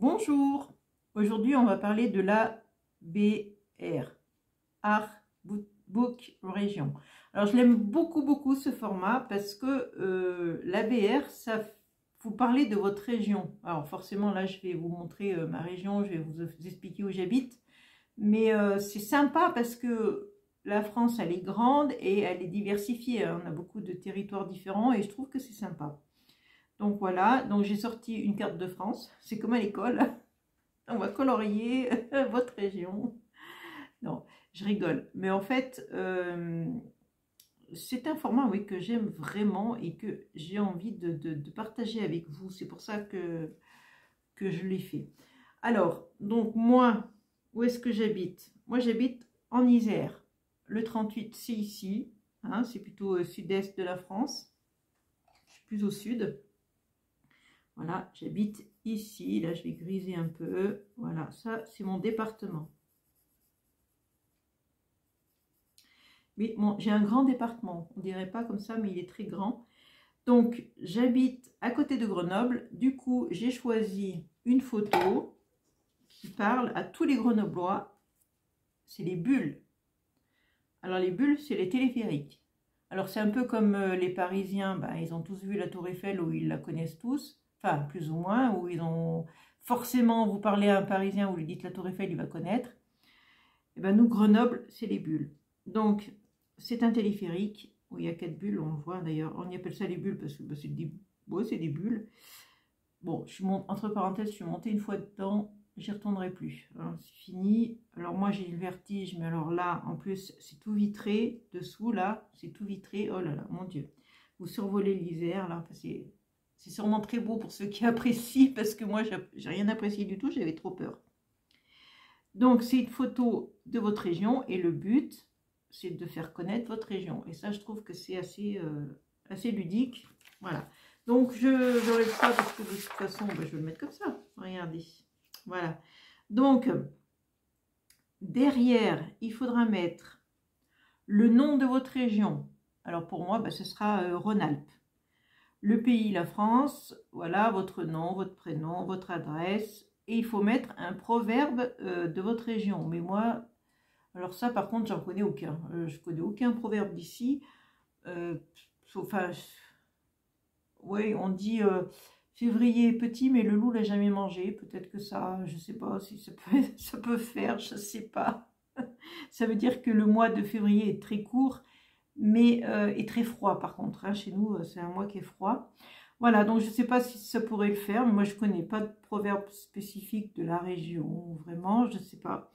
Bonjour, aujourd'hui on va parler de l'ABR, Art Book Region. Alors je l'aime beaucoup ce format parce que l'ABR, ça vous parlez de votre région. Alors forcément là je vais vous montrer ma région, je vais vous expliquer où j'habite. Mais c'est sympa parce que la France elle est grande et elle est diversifiée, hein. On a beaucoup de territoires différents et je trouve que c'est sympa. Donc voilà, donc j'ai sorti une carte de France, c'est comme à l'école. On va colorier votre région. Non, je rigole. Mais en fait, c'est un format, oui, que j'aime vraiment et que j'ai envie de partager avec vous. C'est pour ça que je l'ai fait. Alors, donc moi, où est-ce que j'habite? Moi, j'habite en Isère. Le 38, c'est ici. Hein, c'est plutôt au sud-est de la France. Je suis plus au sud. Voilà, j'habite ici. Là, je vais griser un peu. Voilà, ça, c'est mon département. Mais bon, j'ai un grand département. On dirait pas comme ça, mais il est très grand. Donc, j'habite à côté de Grenoble. Du coup, j'ai choisi une photo qui parle à tous les Grenoblois. C'est les bulles. Alors, les bulles, c'est les téléphériques. Alors, c'est un peu comme les Parisiens. Ben, ils ont tous vu la Tour Eiffel, ou ils la connaissent tous. Enfin, plus ou moins. Où ils ont... Forcément, vous parlez à un Parisien, vous lui dites la Tour Eiffel, il va connaître. Et ben, nous, Grenoble, c'est les bulles. Donc, c'est un téléphérique où il y a 4 bulles, on le voit d'ailleurs. On y appelle ça les bulles parce que bah, c'est des bulles. Bon, entre parenthèses, je suis montée une fois dedans, j'y retournerai plus. Hein, c'est fini. Alors moi j'ai le vertige, mais alors là, en plus, c'est tout vitré. Dessous, là, c'est tout vitré. Oh là là, mon Dieu. Vous survolez l'Isère, là. C'est sûrement très beau pour ceux qui apprécient, parce que moi, j'ai rien apprécié du tout, j'avais trop peur. Donc, c'est une photo de votre région et le but, c'est de faire connaître votre région. Et ça, je trouve que c'est assez ludique. Voilà. Donc, je n'enlève pas parce que de toute façon, je vais le mettre comme ça. Regardez. Voilà. Donc, derrière, il faudra mettre le nom de votre région. Alors, pour moi, ce sera Rhône-Alpes. Le pays, la France. Voilà, votre nom, votre prénom, votre adresse. Et il faut mettre un proverbe de votre région. Mais moi... Alors ça, par contre, j'en connais aucun. Je connais aucun proverbe d'ici. Enfin, oui, on dit février est petit, mais le loup l'a jamais mangé. Peut-être que ça, je sais pas si ça peut faire, je sais pas. Ça veut dire que le mois de février est très court, mais est très froid par contre. Hein. Chez nous, c'est un mois qui est froid. Voilà, donc je ne sais pas si ça pourrait le faire, mais moi je ne connais pas de proverbe spécifique de la région, vraiment, je ne sais pas.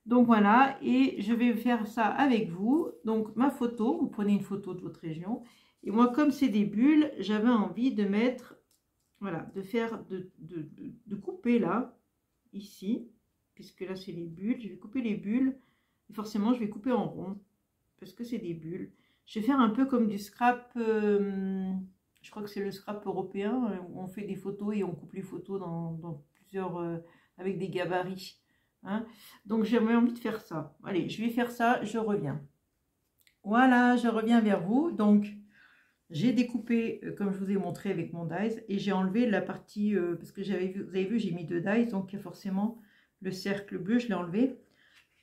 Donc voilà, et je vais faire ça avec vous. Donc ma photo, vous prenez une photo de votre région. Et moi, comme c'est des bulles, j'avais envie de mettre, voilà, de couper là, ici, puisque là c'est les bulles. Je vais couper les bulles, et forcément je vais couper en rond, parce que c'est des bulles. Je vais faire un peu comme du scrap, je crois que c'est le scrap européen, où on fait des photos et on coupe les photos dans plusieurs, avec des gabarits. Hein. Donc j'avais envie de faire ça. Allez, je vais faire ça, je reviens. Voilà, je reviens vers vous. Donc j'ai découpé, comme je vous ai montré avec mon dies, et j'ai enlevé la partie, parce que vous avez vu, j'ai mis 2 dies, donc forcément le cercle bleu, je l'ai enlevé.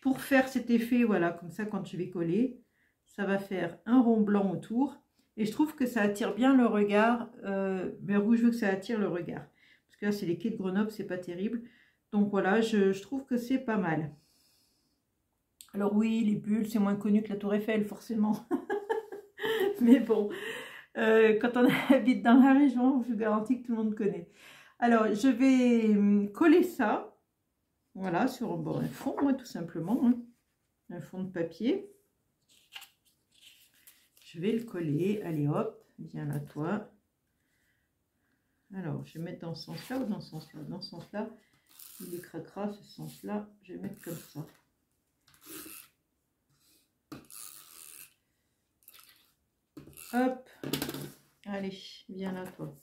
Pour faire cet effet, voilà, comme ça, quand je vais coller, ça va faire un rond blanc autour. Et je trouve que ça attire bien le regard, vers où je veux que ça attire le regard. Parce que là, c'est les quais de Grenoble, c'est pas terrible. Donc voilà, je trouve que c'est pas mal. Alors oui, les bulles, c'est moins connu que la Tour Eiffel, forcément. Mais bon, quand on habite dans la région, je vous garantis que tout le monde connaît. Alors, je vais coller ça, voilà, sur un fond, moi, tout simplement. Hein, un fond de papier. Je vais le coller. Allez, hop, viens là, toi. Alors, je vais mettre dans ce sens-là ou dans ce sens-là? Dans ce sens-là. Il est cracra, ce sens-là, je vais mettre comme ça. Hop, allez, viens là, toi.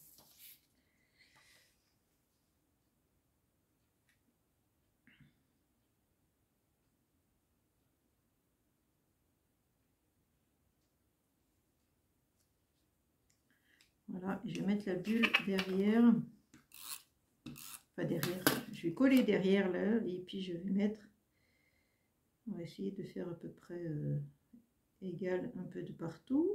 Voilà, je vais mettre la bulle derrière. Pas derrière, je vais coller derrière là, et puis je vais mettre, on va essayer de faire à peu près égal un peu de partout.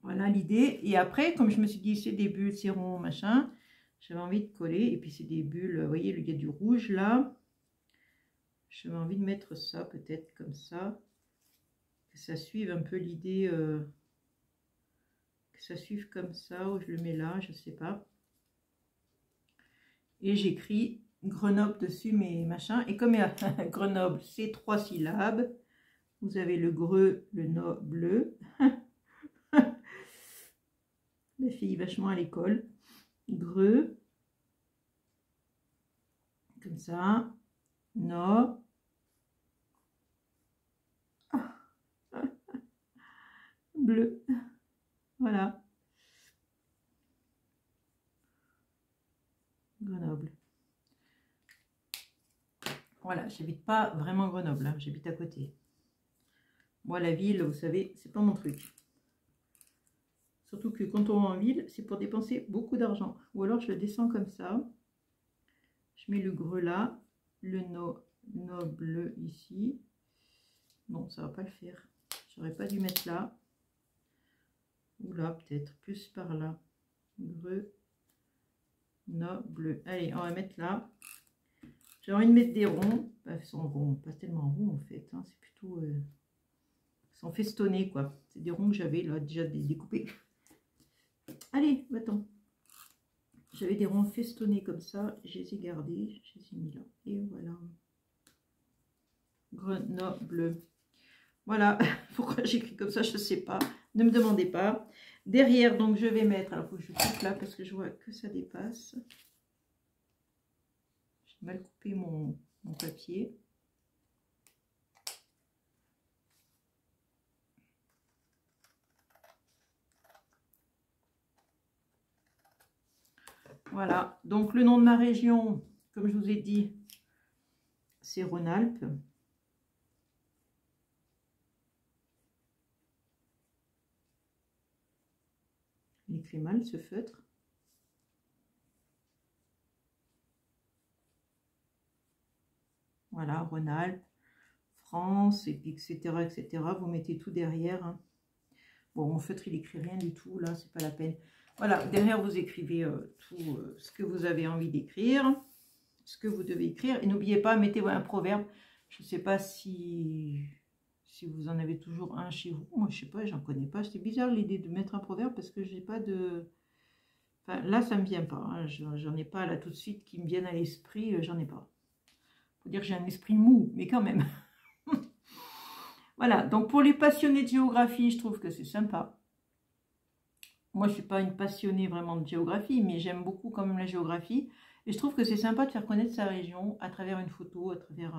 Voilà l'idée. Et après, comme je me suis dit, c'est des bulles, c'est rond, machin, j'avais envie de coller. Et puis c'est des bulles, vous voyez, il y a du rouge là. J'avais envie de mettre ça, peut-être comme ça. Que ça suive un peu l'idée, que ça suive comme ça, ou je le mets là, je sais pas. Et j'écris Grenoble dessus, mes machins. Et comme Grenoble, c'est 3 syllabes, vous avez le greux, le no, bleu. La fille vachement à l'école. Greux. Comme ça. No. Bleu. Voilà. Grenoble. Voilà, j'habite pas vraiment Grenoble, hein, j'habite à côté. Moi, la ville, vous savez, c'est pas mon truc. Surtout que quand on va en ville, c'est pour dépenser beaucoup d'argent. Ou alors je le descends comme ça. Je mets le greux là, le no bleu ici. Non, ça va pas le faire. J'aurais pas dû mettre là. Ou là, peut-être, plus par là. Greux, no bleu. Allez, on va mettre là. J'ai envie de mettre des ronds. Ils sont ronds, pas tellement ronds en fait. Hein. C'est plutôt... ils sont festonnés quoi. C'est des ronds que j'avais là déjà découpés. Allez, va-t'en. J'avais des ronds festonnés comme ça. Je les ai gardés. Je les ai mis là. Et voilà. Grenoble. Voilà. Pourquoi j'écris comme ça, je ne sais pas. Ne me demandez pas. Derrière, donc je vais mettre... Alors, il faut que je coupe là parce que je vois que ça dépasse. J'ai mal coupé mon papier. Voilà, donc le nom de ma région, comme je vous ai dit, c'est Rhône-Alpes. Il écrit mal ce feutre. Voilà, Rhône-Alpes, France, et puis etc., etc. Vous mettez tout derrière. Hein. Bon, mon feutre, il écrit rien du tout, là, c'est pas la peine. Voilà, derrière, vous écrivez tout ce que vous avez envie d'écrire, ce que vous devez écrire. Et n'oubliez pas, mettez un proverbe. Je ne sais pas si vous en avez toujours un chez vous. Moi, je sais pas, j'en connais pas. C'est bizarre l'idée de mettre un proverbe parce que j'ai pas de... Enfin, là, ça me vient pas. Hein. J'en ai pas là tout de suite qui me viennent à l'esprit. J'en ai pas. Faut dire que j'ai un esprit mou, mais quand même. Voilà, donc pour les passionnés de géographie, je trouve que c'est sympa. Moi, je ne suis pas une passionnée vraiment de géographie, mais j'aime beaucoup quand même la géographie. Et je trouve que c'est sympa de faire connaître sa région à travers une photo, à travers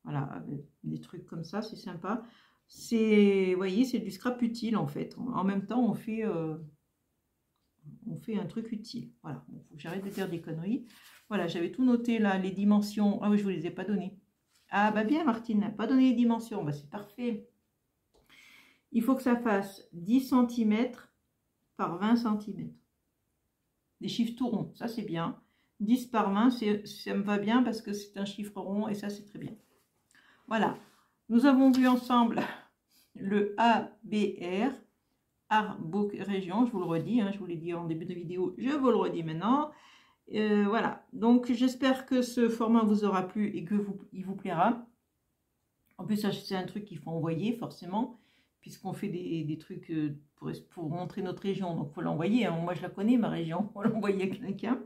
voilà, des trucs comme ça, c'est sympa. C'est, vous voyez, c'est du scrap utile en fait. En même temps, on fait un truc utile. Voilà, bon, faut que j'arrête de dire des conneries. Voilà, j'avais tout noté là, les dimensions. Ah oui, je ne vous les ai pas données. Ah bah bien Martine, pas donné les dimensions, bah, c'est parfait. Il faut que ça fasse 10 cm par 20 cm. Des chiffres tout ronds, ça c'est bien. 10 par 20, ça me va bien parce que c'est un chiffre rond et ça c'est très bien. Voilà, nous avons vu ensemble le ABR, Artbook Région, je vous le redis, hein, je vous l'ai dit en début de vidéo, je vous le redis maintenant. Voilà, donc j'espère que ce format vous aura plu et que il vous plaira. En plus, c'est un truc qu'il faut envoyer forcément, puisqu'on fait des trucs pour montrer notre région. Donc, il faut l'envoyer. Hein. Moi, je la connais, ma région. Il faut l'envoyer à quelqu'un.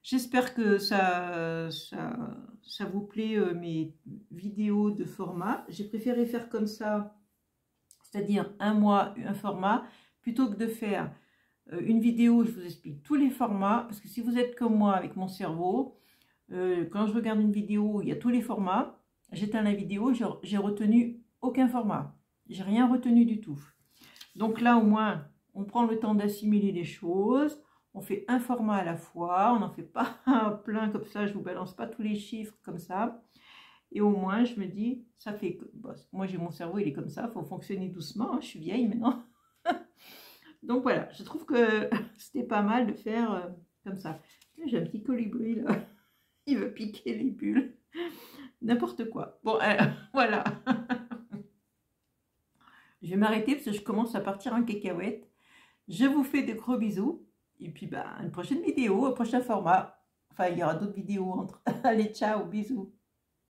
J'espère que ça vous plaît, mes vidéos de format. J'ai préféré faire comme ça, c'est-à-dire un mois, un format, plutôt que de faire une vidéo où je vous explique tous les formats. Parce que si vous êtes comme moi avec mon cerveau, quand je regarde une vidéo où il y a tous les formats, j'éteins la vidéo, j'ai retenu aucun format. J'ai rien retenu du tout. Donc là, au moins, on prend le temps d'assimiler les choses. On fait un format à la fois. On n'en fait pas plein comme ça. Je ne vous balance pas tous les chiffres comme ça. Et au moins, je me dis, ça fait... Bon, moi, j'ai mon cerveau, il est comme ça. Il faut fonctionner doucement. Hein, je suis vieille maintenant. Donc voilà, je trouve que c'était pas mal de faire comme ça. J'ai un petit colibri là, il veut piquer les bulles. N'importe quoi. Bon, voilà. Je vais m'arrêter parce que je commence à partir en cacahuète. Je vous fais de gros bisous. Et puis, bah, une prochaine vidéo, un prochain format. Enfin, il y aura d'autres vidéos entre. Allez, ciao, bisous.